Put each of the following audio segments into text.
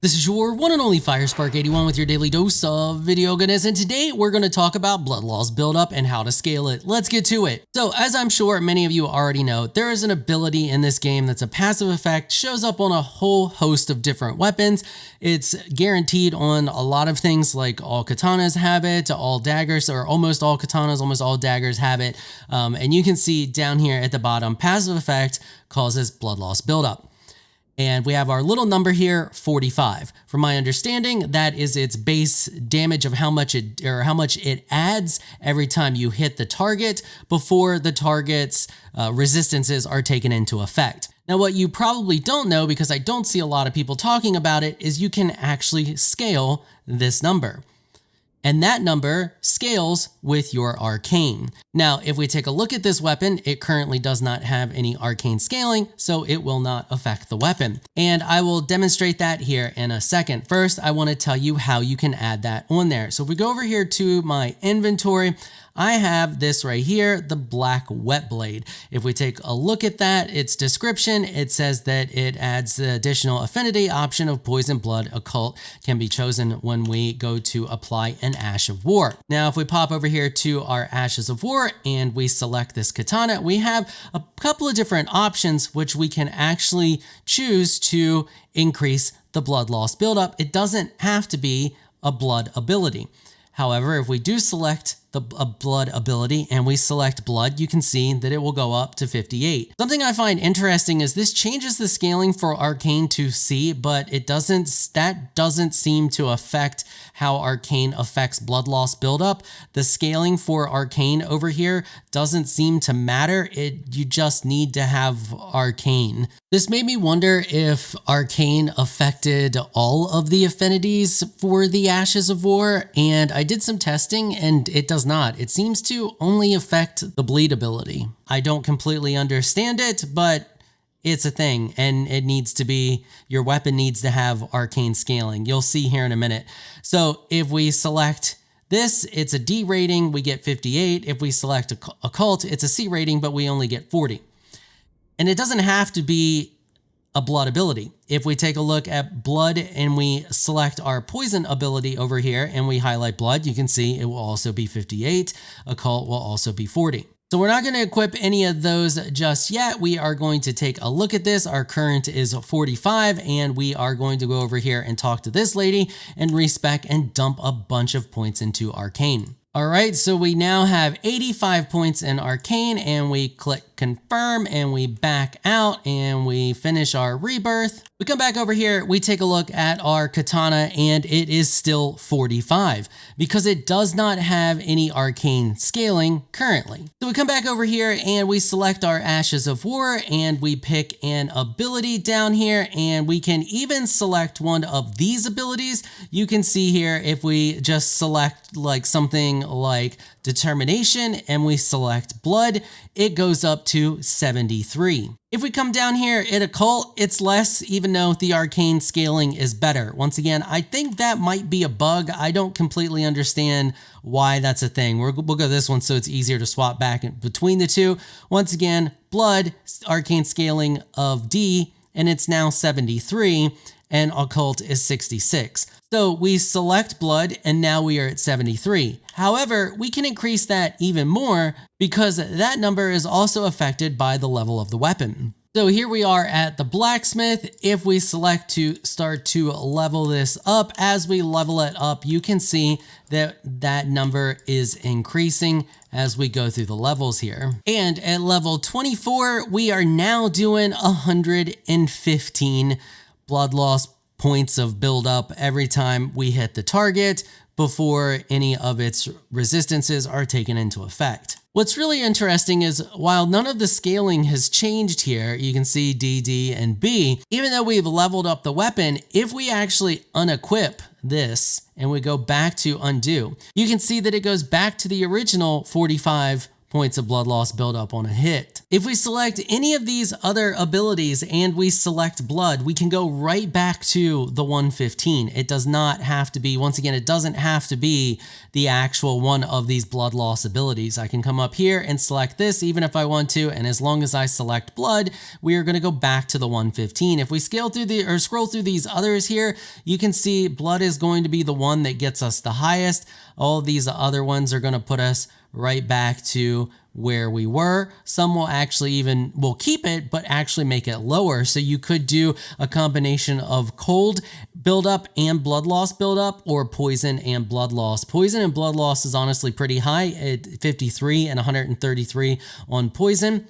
This is your one and only 𝐕𝐸⁻𝐸_81 with your daily dose of video goodness, and today we're going to talk about blood loss buildup and how to scale it. Let's get to it. So as I'm sure many of you already know, there is an ability in this game that's a passive effect, shows up on a whole host of different weapons. It's guaranteed on a lot of things, like all katanas have it, all daggers, or almost all katanas, almost all daggers have it. And you can see down here at the bottom, passive effect causes blood loss buildup. And we have our little number here, 45. From my understanding, that is its base damage of how much it adds every time you hit the target before the target's resistances are taken into effect. Now, what you probably don't know, because I don't see a lot of people talking about it, is you can actually scale this number. And that number scales with your arcane. Now, if we take a look at this weapon, it currently does not have any arcane scaling, so it will not affect the weapon. And I will demonstrate that here in a second. First, I want to tell you how you can add that on there. So if we go over here to my inventory, I have this right here, the black wet blade. If we take a look at that, its description, it says that it adds the additional affinity option of poison, blood, occult can be chosen when we go to apply an Ash of War. Now, if we pop over here to our Ashes of War and we select this katana, we have a couple of different options which we can actually choose to increase the blood loss buildup. It doesn't have to be a blood ability. However, if we do select a blood ability and we select blood, you can see that it will go up to 58. Something I find interesting is this changes the scaling for arcane to C, but that doesn't seem to affect how arcane affects blood loss buildup. The scaling for arcane over here doesn't seem to matter. You just need to have arcane. This made me wonder if arcane affected all of the affinities for the Ashes of War, and I did some testing and it does not. It seems to only affect the bleed ability. I don't completely understand it, but it's a thing, and it needs to be, your weapon needs to have arcane scaling. You'll see here in a minute. So if we select this, it's a D rating, we get 58. If we select occult, it's a C rating, but we only get 40. And it doesn't have to be a blood ability. If we take a look at blood and we select our poison ability over here and we highlight blood, you can see it will also be 58. Occult will also be 40. So we're not going to equip any of those just yet. We are going to take a look at this. Our current is 45, and we are going to go over here and talk to this lady and respec and dump a bunch of points into arcane. All right, so we now have 85 points in arcane, and we click confirm and we back out and we finish our rebirth. We come back over here, we take a look at our katana, and it is still 45 because it does not have any arcane scaling currently. So we come back over here and we select our Ashes of War and we pick an ability down here, and we can even select one of these abilities. You can see here, if we just select like something like determination and we select blood, it goes up to 73. If we come down here at occult, it's less, even though the arcane scaling is better. Once again, I think that might be a bug. I don't completely understand why that's a thing. We'll go this one so it's easier to swap back between the two. Once again, blood, arcane scaling of D, and it's now 73, and occult is 66. So we select blood and now we are at 73. However, we can increase that even more because that number is also affected by the level of the weapon. So here we are at the blacksmith. If we select to start to level this up, as we level it up, you can see that that number is increasing as we go through the levels here. And at level 24, we are now doing 115 blood loss points of buildup every time we hit the target before any of its resistances are taken into effect. What's really interesting is while none of the scaling has changed here, you can see D, D, and B, even though we've leveled up the weapon, if we actually unequip this and we go back to undo, you can see that it goes back to the original 45 points of blood loss buildup on a hit. If we select any of these other abilities and we select blood, we can go right back to the 115. It does not have to be, once again, it doesn't have to be the actual one of these blood loss abilities. I can come up here and select this even if I want to, and as long as I select blood, we are going to go back to the 115. If we scroll through these others here, you can see blood is going to be the one that gets us the highest. All of these other ones are going to put us right back to where we were. Some will keep it, but actually make it lower. So you could do a combination of cold buildup and blood loss buildup, or poison and blood loss. Poison and blood loss is honestly pretty high at 53 and 133 on poison.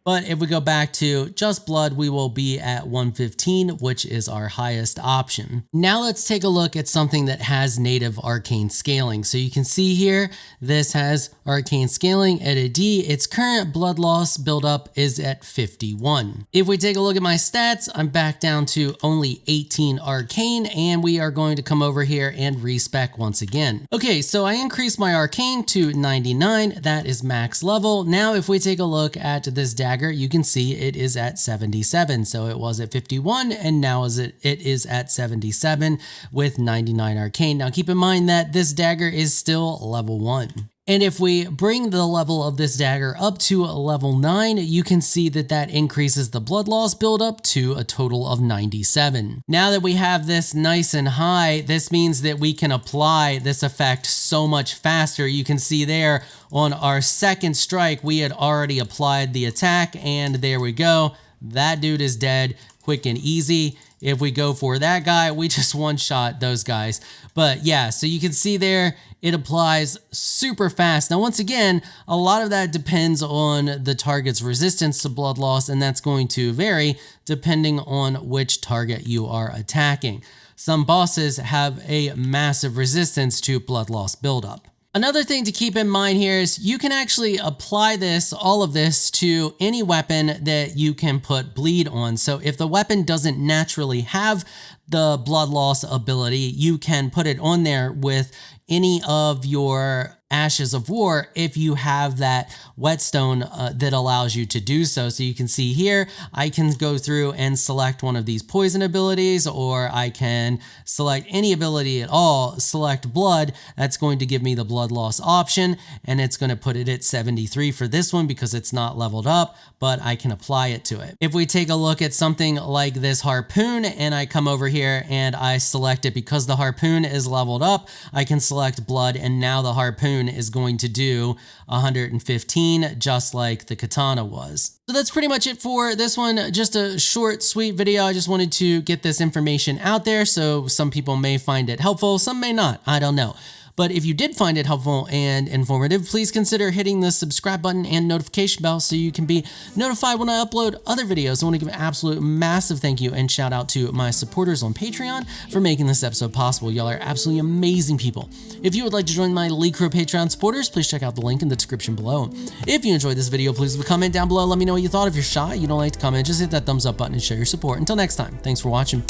But if we go back to just blood, we will be at 115, which is our highest option. Now let's take a look at something that has native arcane scaling. So you can see here, this has arcane scaling at a D. Its current blood loss buildup is at 51. If we take a look at my stats, I'm back down to only 18 arcane, and we are going to come over here and respec once again. Okay, so I increased my arcane to 99. That is max level. Now, if we take a look at this dagger, you can see it is at 77. So it was at 51 and now it is at 77 with 99 arcane. Now keep in mind that this dagger is still level 1. And if we bring the level of this dagger up to level 9, you can see that that increases the blood loss buildup to a total of 97. Now that we have this nice and high, this means that we can apply this effect so much faster. You can see there on our second strike, we had already applied the attack, and there we go. That dude is dead, quick and easy. If we go for that guy, we just one-shot those guys. But yeah, so you can see there, it applies super fast. Now, once again, a lot of that depends on the target's resistance to blood loss, and that's going to vary depending on which target you are attacking. Some bosses have a massive resistance to blood loss buildup. Another thing to keep in mind here is you can actually apply all of this to any weapon that you can put bleed on. So if the weapon doesn't naturally have the blood loss ability, you can put it on there with any of your Ashes of War if you have that whetstone that allows you to do so. So you can see here, I can go through and select one of these poison abilities, or I can select any ability at all, select blood. That's going to give me the blood loss option, and it's going to put it at 73 for this one because it's not leveled up, but I can apply it to it. If we take a look at something like this harpoon, and I come over here and I select it because the harpoon is leveled up, I can select blood, and now the harpoon is going to do 115, just like the katana was. So that's pretty much it for this one. Just a short, sweet video. I just wanted to get this information out there, so some people may find it helpful, some may not, I don't know. But if you did find it helpful and informative, please consider hitting the subscribe button and notification bell so you can be notified when I upload other videos. I want to give an absolute massive thank you and shout out to my supporters on Patreon for making this episode possible. Y'all are absolutely amazing people. If you would like to join my Elite Crew Patreon supporters, please check out the link in the description below. If you enjoyed this video, please leave a comment down below. Let me know what you thought. If you're shy, you don't like to comment, just hit that thumbs up button and show your support. Until next time, thanks for watching.